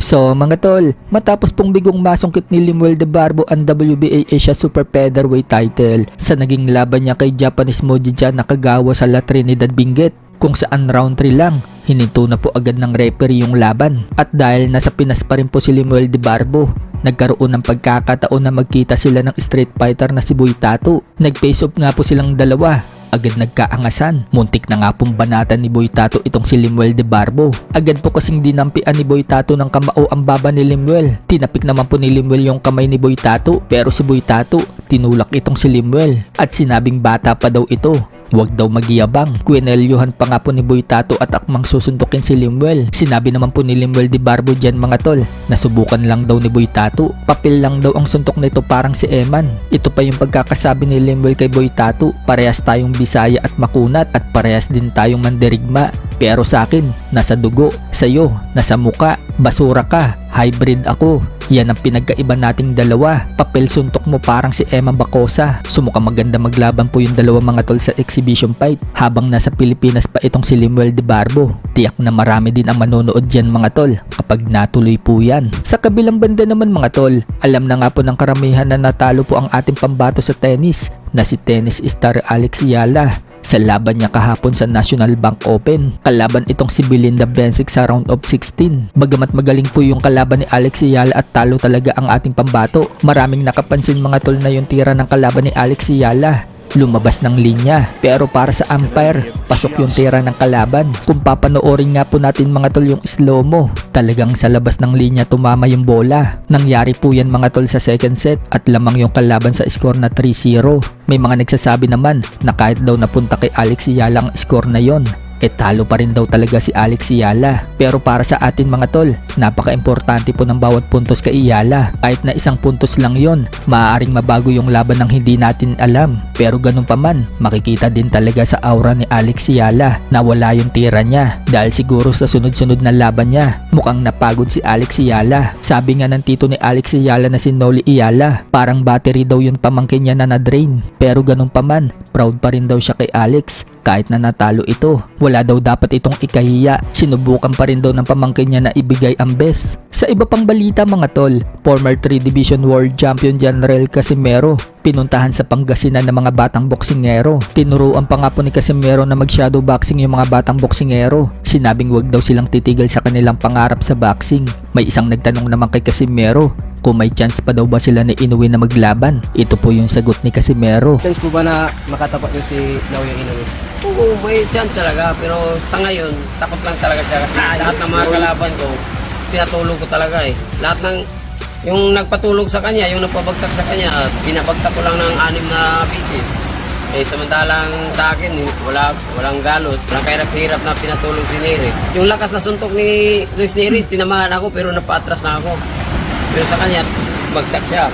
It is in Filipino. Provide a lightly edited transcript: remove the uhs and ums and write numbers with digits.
So mga tol, matapos pong bigong masungkit ni Lemuel De Barbo ang WBA Asia Super Featherweight title sa naging laban niya kay Japanese Mojijan Nakagawa sa La Trinidad Benguet, kung saan round 3 lang, hininto na po agad ng referee yung laban. At dahil nasa Pinas pa rin po si Lemuel De Barbo, nagkaroon ng pagkakataon na magkita sila ng street fighter na si Boy Tattoo. Nag-face off nga po silang dalawa. Agad nagkaangasan. Muntik na nga pong banatan ni Boy Tattoo itong si Lemuel De Barbo. Agad po kasing dinampian ni Boy Tattoo ng kamao ang baba ni Lemuel. Tinapik naman po ni Lemuel yung kamay ni Boy Tattoo, pero si Boy Tattoo tinulak itong si Lemuel at sinabing bata pa daw ito. Huwag daw magyabang. Kwinelyuhan pa nga po ni Boy Tattoo at akmang susundukin si Lemuel. Sinabi naman po ni Lemuel De Barbo dyan mga tol, nasubukan lang daw ni Boy Tattoo. Papel lang daw ang suntok nito, parang si Eman. Ito pa yung pagkakasabi ni Lemuel kay Boy Tattoo, parehas tayong Bisaya at makunat at parehas din tayong mandirigma. Pero sa akin, nasa dugo. Sa'yo, nasa muka. Basura ka. Hybrid ako. Yan ang pinagkaiba nating dalawa. Papel suntok mo parang si Emma Bacosa. Sumuka maganda maglaban po yung dalawa mga tol sa exhibition fight habang nasa Pilipinas pa itong si Lemuel De Barbo. Tiyak na marami din ang manonood dyan mga tol kapag natuloy po yan. Sa kabilang banda naman mga tol, alam na nga po ng karamihan na natalo po ang ating pambato sa tennis na si tennis star Alex Yala sa laban niya kahapon sa National Bank Open. Kalaban itong si Belinda Bencic sa round of 16. Bagamat magaling po yung kalaban ni Alex Yala at talo talaga ang ating pambato, maraming nakapansin mga tol na yung tira ng kalaban ni Alex Yala lumabas ng linya, pero para sa umpire, pasok yung tira ng kalaban. Kung papanoorin nga po natin mga tol yung slow-mo, talagang sa labas ng linya tumama yung bola. Nangyari po yan mga tol sa second set at lamang yung kalaban sa score na 3-0. May mga nagsasabi naman na kahit daw napunta kay Alex Yala ang score na yon, talo pa rin daw talaga si Alex Yala. Pero para sa atin mga tol, napaka-importante po ng bawat puntos kay Yala. Kahit na isang puntos lang yon, maaaring mabago yung laban ng hindi natin alam. Pero ganun pa man, makikita din talaga sa aura ni Alex Yala na wala yung tira niya. Dahil siguro sa sunod-sunod na laban niya, mukhang napagod si Alex Yala. Sabi nga ng tito ni Alex Yala na si Noli Yala, parang battery daw yung pamangkin niya na na-drain. Pero ganun pa man, proud pa rin daw siya kay Alex kahit na natalo ito. Wala daw dapat itong ikahiya. Sinubukan pa rin daw ng pamangkin niya na ibigay ang best. Sa iba pang balita mga tol, former 3 Division World Champion Janrel Casimero pinuntahan sa Pangasinan ng mga batang boksingero. Tinuruan pa nga po ni Casimero na mag-shadow boxing yung mga batang boksingero. Sinabing wag daw silang titigil sa kanilang pangarap sa boxing. May isang nagtanong naman kay Casimero kung may chance pa daw ba sila ni Inoue na maglaban. Ito po yung sagot ni Casimero. Chance po ba na makatapat yung si Naoya Inoue? Oo, may chance talaga, pero sa ngayon, takot lang talaga siya kasi lahat ng mga kalaban ko, pinatulog ko talaga eh. Lahat ng, yung nagpatulog sa kanya, yung nagpabagsak sa kanya, pinabagsak ko lang ng 6 na bisis. Samantalang sa akin, walang galos, walang kahirap-hirap na pinatulog si Neri. Yung lakas na suntok ni Luis Neri, tinamaan ako pero napaatras na ako. Pero sa kanya, bagsak siya.